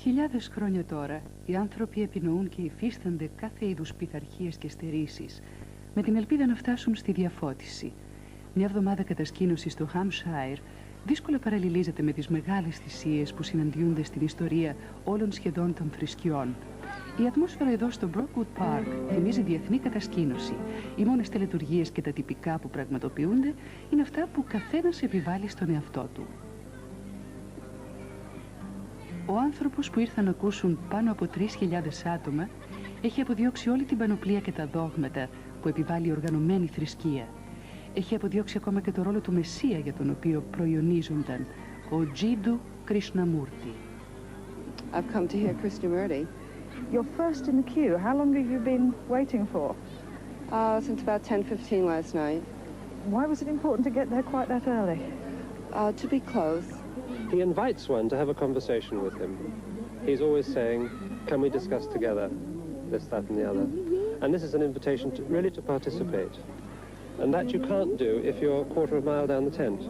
Χιλιάδες χρόνια τώρα, οι άνθρωποι επινοούν και υφίστανται κάθε είδους πειθαρχίες και στερήσεις, με την ελπίδα να φτάσουν στη διαφώτιση. Μια εβδομάδα κατασκήνωσης στο Hampshire δύσκολα παραλληλίζεται με τις μεγάλες θυσίες που συναντιούνται στην ιστορία όλων σχεδόν των θρησκειών. Η ατμόσφαιρα εδώ στο Brookwood Park θυμίζει διεθνή κατασκήνωση. Οι μόνες τελετουργίες και τα τυπικά που πραγματοποιούνται είναι αυτά που καθένας επιβάλλει στον εαυτό του. Ο άνθρωπος που ήρθαν να ακούσουν πάνω από 3.000 άτομα έχει αποδιώξει όλη την πανοπλία και τα δόγματα που επιβάλλει η οργανωμένη θρησκεία. Έχει αποδιώξει ακόμα και το ρόλο του Μεσσία για τον οποίο προϊονίζονταν, ο J.Krishnamurti. I've come to hear Krishnamurti. You're first in the queue. How long have you been waiting for? Since about 10:15 last night. Why was it important to get there quite that early? To be close. He invites one to have a conversation with him. He's always saying, can we discuss together this, that, and the other? And this is an invitation to really to participate. And that you can't do if you're a quarter of a mile down the tent.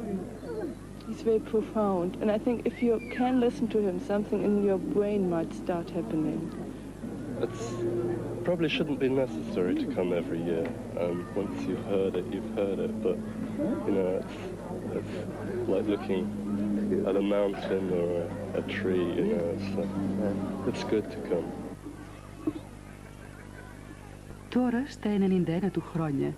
He's very profound, and I think if you can listen to him, something in your brain might start happening. It probably shouldn't be necessary to come every year. Once you've heard it, you've heard it. But, you know, it's like looking at a mountain or a tree, you know, it's good to come. Τώρα, στα 91 του χρόνια,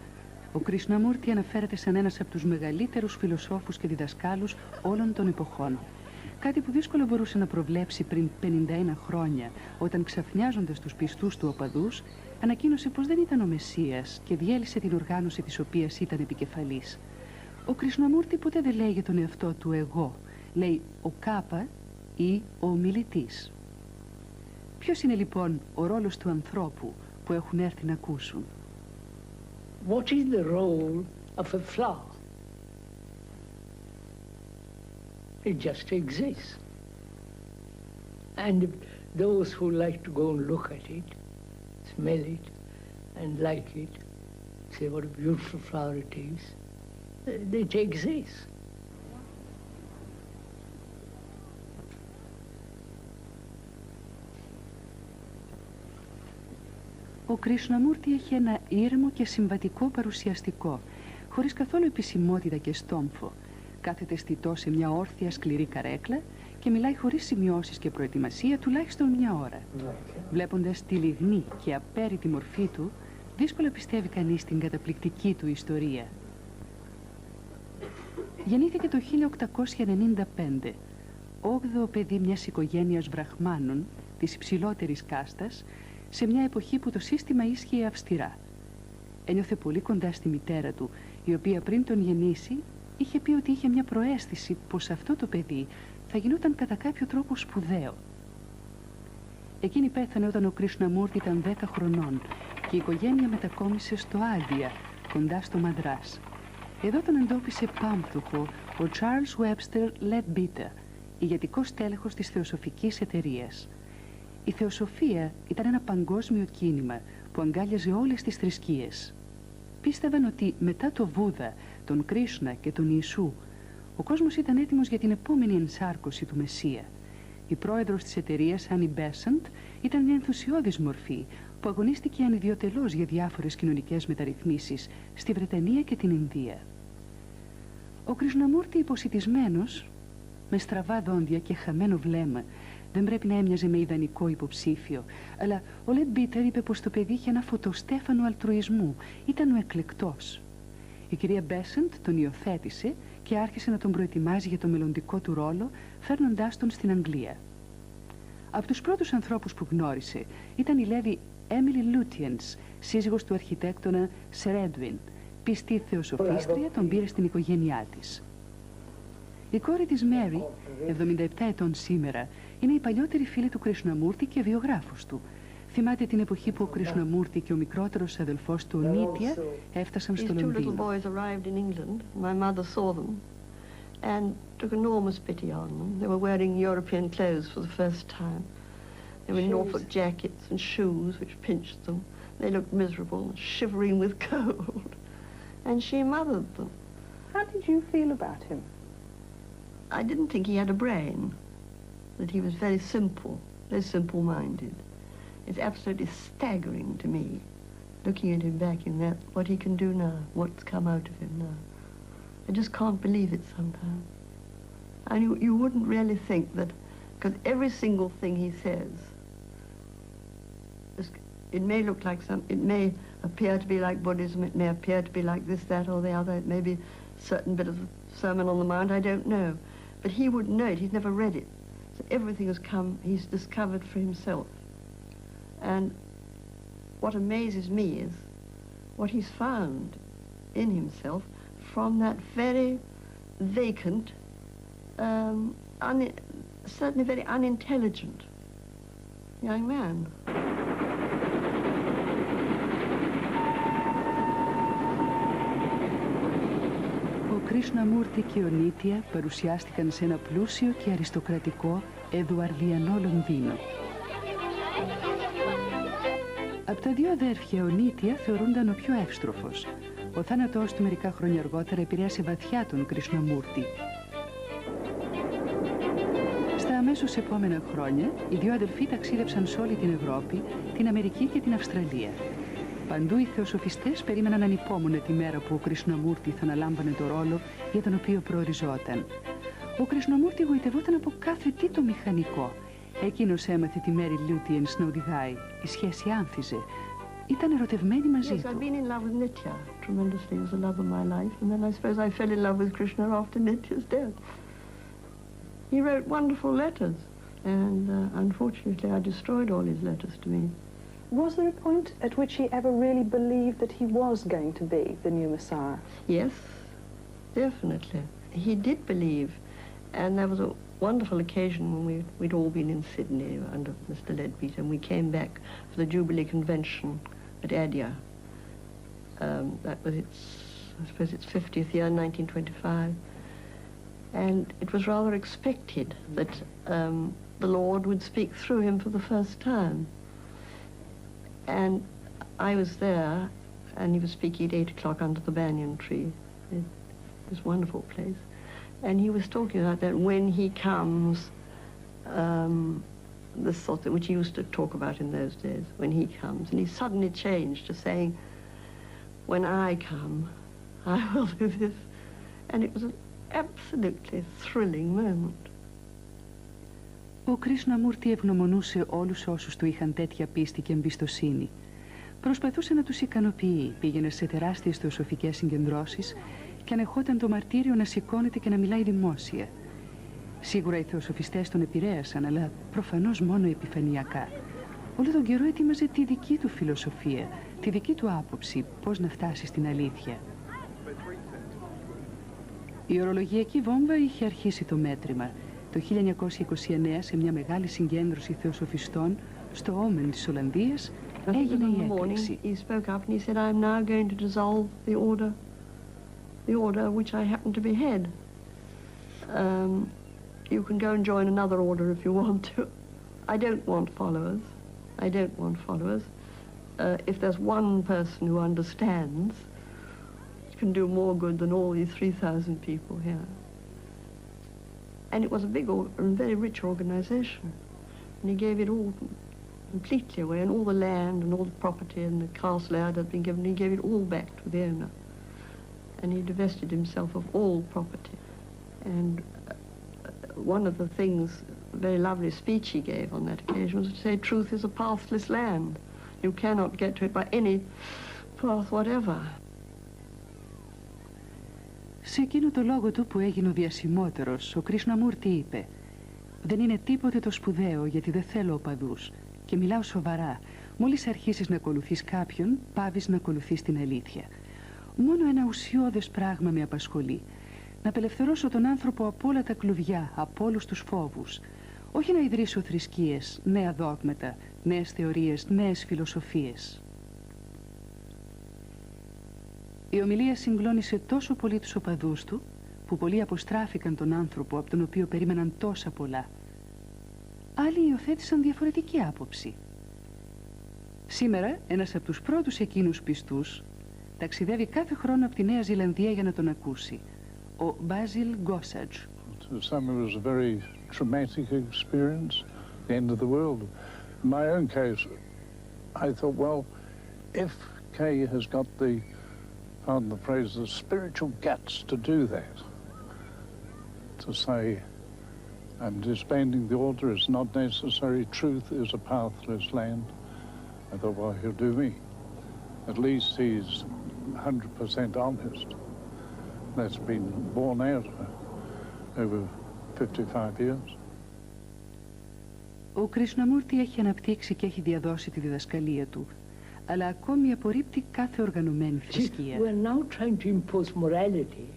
ο Krishnamurti αναφέρεται σαν ένας από τους μεγαλύτερους φιλοσόφους και διδασκάλους όλων των εποχών. Κάτι που δύσκολα μπορούσε να προβλέψει πριν 51 χρόνια, όταν ξαφνιάζοντας τους πιστούς του οπαδούς, ανακοίνωσε πως δεν ήταν ο Μεσσίας και διέλυσε την οργάνωση της οποίας ήταν επικεφαλής. Ο Krishnamurti ποτέ δεν λέει για τον εαυτό του εγώ, λέει ο Κάπα ή ο ομιλητής. Ποιος είναι λοιπόν ο ρόλος του ανθρώπου που έχουν έρθει να ακούσουν? What is the role of a flower? It just exists. And those who like to go and look at it, smell it, and like it, say what a beautiful flower it is, it exists. Ο Krishnamurti έχει ένα ήρεμο και συμβατικό παρουσιαστικό, χωρίς καθόλου επισημότητα και στόμφο. Κάθεται στιτό σε μια όρθια σκληρή καρέκλα και μιλάει χωρίς σημειώσεις και προετοιμασία τουλάχιστον μια ώρα. Βλέποντας τη λιγνή και απέρριτη μορφή του, δύσκολα πιστεύει κανείς στην καταπληκτική του ιστορία. Γεννήθηκε το 1895, 8ο παιδί μιας οικογένειας βραχμάνων της υψηλότερης κάστας, σε μια εποχή που το σύστημα ίσχυε αυστηρά. Ένιωθε πολύ κοντά στη μητέρα του, η οποία πριν τον γεννήσει είχε πει ότι είχε μια προαίσθηση πως αυτό το παιδί θα γινόταν κατά κάποιο τρόπο σπουδαίο. Εκείνη πέθανε όταν ο Krishnamurti ήταν 10 χρονών και η οικογένεια μετακόμισε στο Άντια, κοντά στο Μαντράς. Εδώ τον εντόπισε πάμπτωχο ο Charles Webster Leadbeater, ηγετικός τέλεχος της θεοσοφικής εταιρείας. Η θεοσοφία ήταν ένα παγκόσμιο κίνημα που αγκάλιαζε όλες τις θρησκείες. Πίστευαν ότι μετά το Βούδα, τον Κρίσνα και τον Ιησού, ο κόσμος ήταν έτοιμος για την επόμενη ενσάρκωση του Μεσσία. Η πρόεδρος της εταιρείας, Annie Besant, ήταν μια ενθουσιώδης μορφή που αγωνίστηκε ανιδιοτελώς για διάφορες κοινωνικές μεταρρυθμίσεις στη Βρετανία και την Ινδία. Ο Krishnamurti, υποσιτισμένος, με στραβά δόντια και χαμένο βλέμμα, δεν πρέπει να έμοιαζε με ιδανικό υποψήφιο, αλλά ο Leadbeater είπε πως το παιδί είχε ένα φωτοστέφανο αλτρουισμού, ήταν ο εκλεκτός. Η κυρία Besant τον υιοθέτησε και άρχισε να τον προετοιμάζει για το μελλοντικό του ρόλο, φέρνοντάς τον στην Αγγλία. Από τους πρώτους ανθρώπους που γνώρισε ήταν η Lady Emily Lutyens, σύζυγος του αρχιτέκτονα Sir Edwin. Πιστή θεοσοφίστρια, τον πήρε στην οικογένειά της. Η κόρη της Mary, 77 ετών σήμερα, είναι η παλιότερη φίλη του Krishnamurti και βιογράφος του. Θυμάται την εποχή που ο Krishnamurti και ο μικρότερος αδελφός του, ο Νίτια, έφτασαν στο Λονδίνο. And took enormous pity on them. They were wearing European clothes for the first time. They were in Norfolk jackets and shoes which pinched them. They looked miserable, shivering with cold. And she mothered them. How did you feel about him? I didn't think he had a brain, that he was very simple very simple-minded. It's absolutely staggering to me, looking at him back in that, what he can do now, what's come out of him now. I just can't believe it sometimes. And you wouldn't really think that, because every single thing he says, it may look like it may appear to be like Buddhism, it may appear to be like this, that, or the other, it may be a certain bit of the Sermon on the Mount, I don't know. But he wouldn't know it, he's never read it. So everything has come, he's discovered for himself. And what amazes me is what he's found in himself from that very vacant, certainly very unintelligent young man. Ο Krishnamurti και ο Nitya παρουσιάστηκαν σε ένα πλούσιο και αριστοκρατικό εδουαρδιανό Λονδίνο. Από τα δύο αδέρφια, ο Nitya θεωρούνταν ο πιο εύστροφος. Ο θάνατός του μερικά χρόνια αργότερα επηρέασε βαθιά τον Krishnamurti. Στα αμέσως επόμενα χρόνια, οι δύο αδελφοί ταξίδεψαν σε όλη την Ευρώπη, την Αμερική και την Αυστραλία. Παντού οι θεοσοφιστές περίμεναν ανυπόμονα τη μέρα που ο Krishnamurti θα αναλάμβανε το ρόλο για τον οποίο προοριζόταν. Ο Krishnamurti γοητευόταν από κάθε τι το μηχανικό. Εκείνος έμαθε τη Mary Lutyens να οδηγάει. Η σχέση άνθιζε. Ήταν ερωτευμένη μαζί του. I've been in love with Nitya tremendously as the love of my life, and then I suppose I fell in love with Krishna after Nitya's death. He wrote wonderful letters, and unfortunately I destroyed all his letters to me. Was there a point at which he ever really believed that he was going to be the new Messiah? Yes, definitely. He did believe, and there was a wonderful occasion when we'd all been in Sydney under Mr. Leadbeater, and we came back for the Jubilee Convention at Adyar. That was I suppose its 50th year, 1925. And it was rather expected that the Lord would speak through him for the first time. And I was there, and he was speaking at 8 o'clock under the banyan tree. This wonderful place. And he was talking about that when he comes, this sort of, which he used to talk about in those days, when he comes. And he suddenly changed to saying, when I come, I will do this. And it was an absolutely thrilling moment. Ο Krishnamurti ευγνωμονούσε όλους όσους του είχαν τέτοια πίστη και εμπιστοσύνη. Προσπαθούσε να τους ικανοποιεί, πήγαινε σε τεράστιες θεοσοφικές συγκεντρώσεις και ανεχόταν το μαρτύριο να σηκώνεται και να μιλάει δημόσια. Σίγουρα οι θεοσοφιστές τον επηρέασαν, αλλά προφανώς μόνο επιφανειακά. Όλο τον καιρό ετοίμαζε τη δική του φιλοσοφία, τη δική του άποψη, πώς να φτάσει στην αλήθεια. Η ορολογιακή βόμβα είχε αρχίσει το μέτρημα. Το 1929, σε μια μεγάλη συγκέντρωση θεοσοφιστών στο Όμεν της Ολλανδίας, έγινε η έκρηξη. He spoke up and he said, I'm now going to dissolve the order which I happen to be head. You can go and join another order if you want to. I don't want followers. I don't want followers. If there's one person who understands, he can do more good than all these 3,000 people here. And it was a big and very rich organization. And he gave it all completely away, and all the land and all the property and the castle had been given, he gave it all back to the owner. And he divested himself of all property. And one of the things, a very lovely speech he gave on that occasion was to say, truth is a pathless land. You cannot get to it by any path whatever. Σε εκείνο το λόγο του που έγινε ο διασημότερος, ο Krishnamurti είπε «Δεν είναι τίποτε το σπουδαίο γιατί δεν θέλω οπαδούς και μιλάω σοβαρά. Μόλις αρχίσεις να ακολουθείς κάποιον, πάβεις να ακολουθείς την αλήθεια. Μόνο ένα ουσιώδες πράγμα με απασχολεί. Να απελευθερώσω τον άνθρωπο από όλα τα κλουβιά, από όλους τους φόβους. Όχι να ιδρύσω θρησκείες, νέα δόγματα, νέες θεωρίες, νέες φιλοσοφίες». Η ομιλία συγκλώνησε τόσο πολύ τους οπαδούς του, που πολλοί αποστράφηκαν τον άνθρωπο από τον οποίο περίμεναν τόσα πολλά. Άλλοι υιοθέτησαν διαφορετική άποψη. Σήμερα, ένας από τους πρώτους εκείνους πιστούς ταξιδεύει κάθε χρόνο από τη Νέα Ζηλανδία για να τον ακούσει. Ο Basil Gossage. To some it was a very traumatic experience. the end of the world. In my own case, I thought, well, if Kay has got the, pardon the phrase, the spiritual guts to do that, to say, I'm disbanding the order, it's not necessary, truth is a pathless land, I thought, well, he'll do me. At least he's 100% honest. That's been borne out over 55 years. Ο Krishnamurti έχει αναπτύξει και έχει διαδώσει τη διδασκαλία του, αλλά ακόμη απορρίπτει κάθε οργανωμένη θρησκεία. We are now trying to impose morality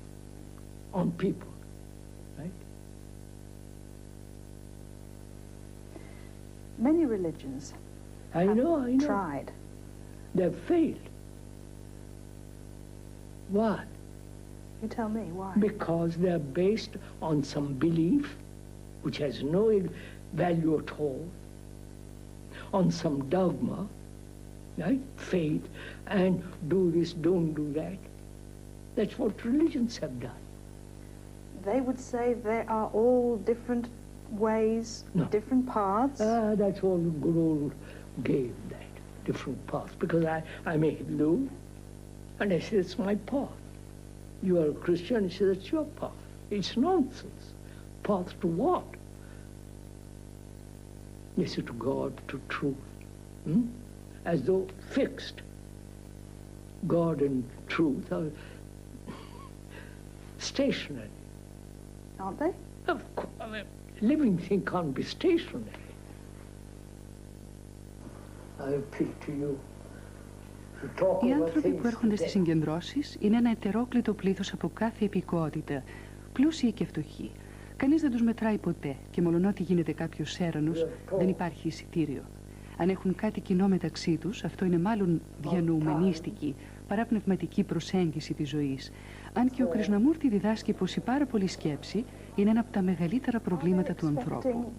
on people, right? Many religions I know. tried. They've failed. Why? You tell me, why? Because they're based on some belief which has no value at all, on some dogma, right? Faith, and do this, don't do that. That's what religions have done. They would say there are all different ways, different paths. That's all the Guru gave, that, different paths. Because I'm a Hindu, and I say, it's my path. You are a Christian, he says, it's your path. It's nonsense. Path to what? Yes, to God, to truth. As though fixed. God and truth are stationary. Aren't they? Of course, I mean, living thing can't be stationary. I appeal to you. Οι άνθρωποι που έρχονται στις συγκεντρώσεις είναι ένα ετερόκλητο πλήθος από κάθε υπηκότητα, πλούσιοι και φτωχοί. Κανείς δεν τους μετράει ποτέ και μολονότι γίνεται κάποιος έρανος, δεν υπάρχει εισιτήριο. Αν έχουν κάτι κοινό μεταξύ τους, αυτό είναι μάλλον διανοουμενίστικη παρά πνευματική προσέγγιση της ζωής. Αν και ο Krishnamurti διδάσκει πως η πάρα πολλή σκέψη είναι ένα από τα μεγαλύτερα προβλήματα του ανθρώπου.